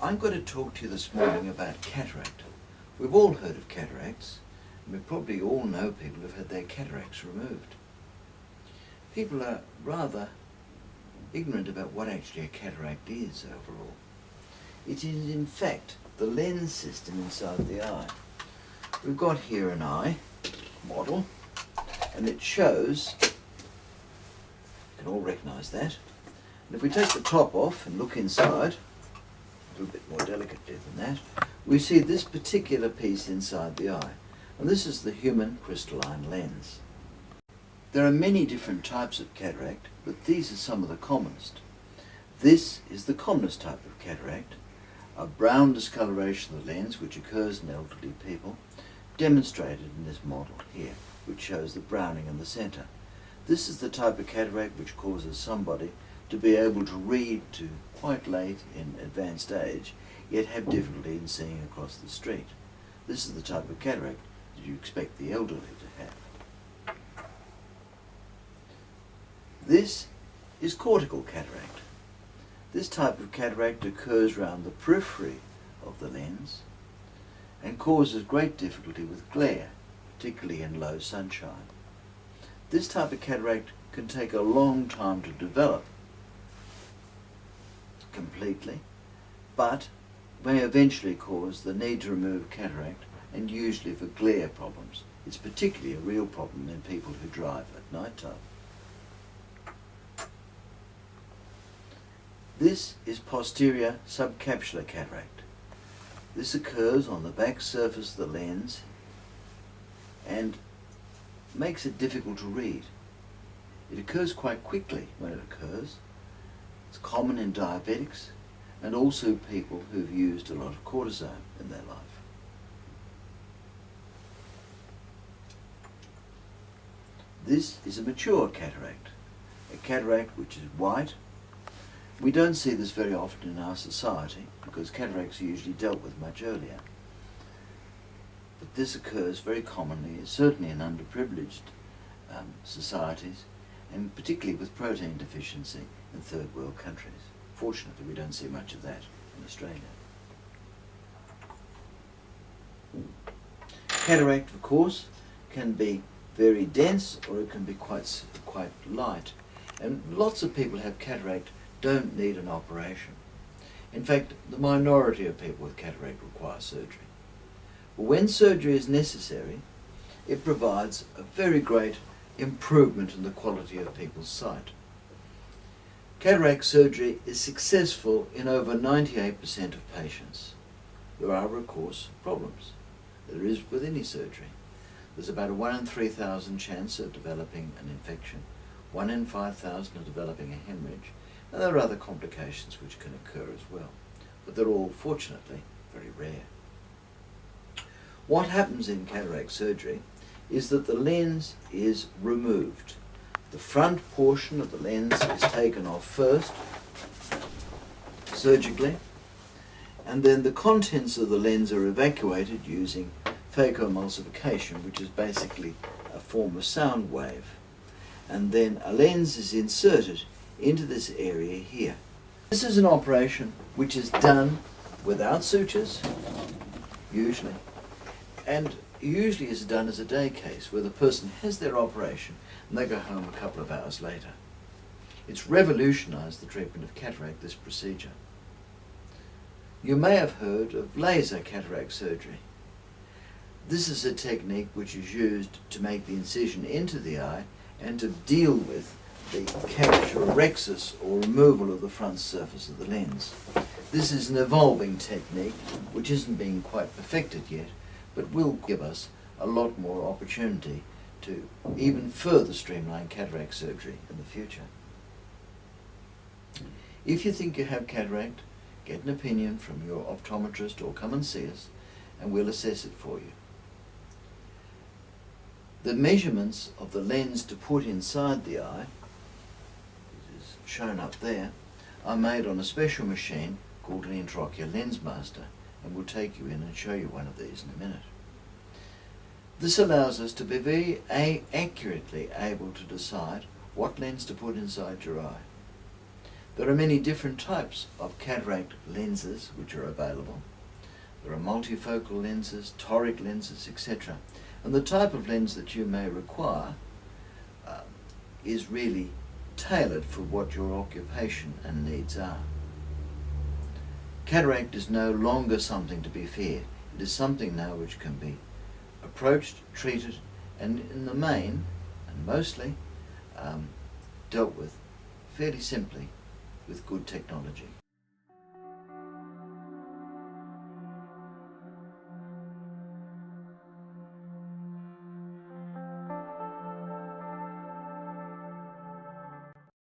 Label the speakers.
Speaker 1: I'm going to talk to you this morning about cataract. We've all heard of cataracts, and we probably all know people who've had their cataracts removed. People are rather ignorant about what actually a cataract is overall. It is in fact the lens system inside the eye. We've got here an eye model, and it shows, you can all recognise that, and if we take the top off and look inside, a little bit more delicately than that, we see this particular piece inside the eye, and this is the human crystalline lens. There are many different types of cataract, but these are some of the commonest. This is the commonest type of cataract, a brown discoloration of the lens which occurs in elderly people, demonstrated in this model here, which shows the browning in the centre. This is the type of cataract which causes somebody to be able to read to quite late in advanced age, yet have difficulty in seeing across the street. This is the type of cataract that you expect the elderly to have. This is cortical cataract. This type of cataract occurs around the periphery of the lens and causes great difficulty with glare, particularly in low sunshine. This type of cataract can take a long time to develop completely, but may eventually cause the need to remove cataract, and usually for glare problems. It's particularly a real problem in people who drive at night time. This is posterior subcapsular cataract. This occurs on the back surface of the lens and makes it difficult to read. It occurs quite quickly when it occurs. It's common in diabetics and also people who've used a lot of cortisone in their life. This is a mature cataract, a cataract which is white. We don't see this very often in our society because cataracts are usually dealt with much earlier. But this occurs very commonly, certainly in underprivileged societies, and particularly with protein deficiency in third world countries. Fortunately, we don't see much of that in Australia. Cataract, of course, can be very dense or it can be quite light. And lots of people who have cataract don't need an operation. In fact, the minority of people with cataract require surgery. But when surgery is necessary, it provides a very great improvement in the quality of people's sight. Cataract surgery is successful in over 98% of patients. There are, of course, problems. There is with any surgery. There's about a 1 in 3,000 chance of developing an infection, 1 in 5,000 of developing a hemorrhage, and there are other complications which can occur as well. But they're all, fortunately, very rare. What happens in cataract surgery is that the lens is removed. The front portion of the lens is taken off first, surgically, and then the contents of the lens are evacuated using phacoemulsification, which is basically a form of sound wave. And then a lens is inserted into this area here. This is an operation which is done without sutures, usually, and usually is done as a day case where the person has their operation and they go home a couple of hours later. It's revolutionized the treatment of cataract, this procedure. You may have heard of laser cataract surgery. This is a technique which is used to make the incision into the eye and to deal with the capturorhexis, or removal of the front surface of the lens. This is an evolving technique which isn't being quite perfected yet, but will give us a lot more opportunity to even further streamline cataract surgery in the future. If you think you have cataract, get an opinion from your optometrist or come and see us and we'll assess it for you. The measurements of the lens to put inside the eye, it is shown up there, are made on a special machine called an intraocular lens master, and we'll take you in and show you one of these in a minute. This allows us to be very accurately able to decide what lens to put inside your eye. There are many different types of cataract lenses which are available. There are multifocal lenses, toric lenses, etc. And the type of lens that you may require is really tailored for what your occupation and needs are. Cataract is no longer something to be feared. It is something now which can be approached, treated, and in the main, and mostly, dealt with fairly simply with good technology.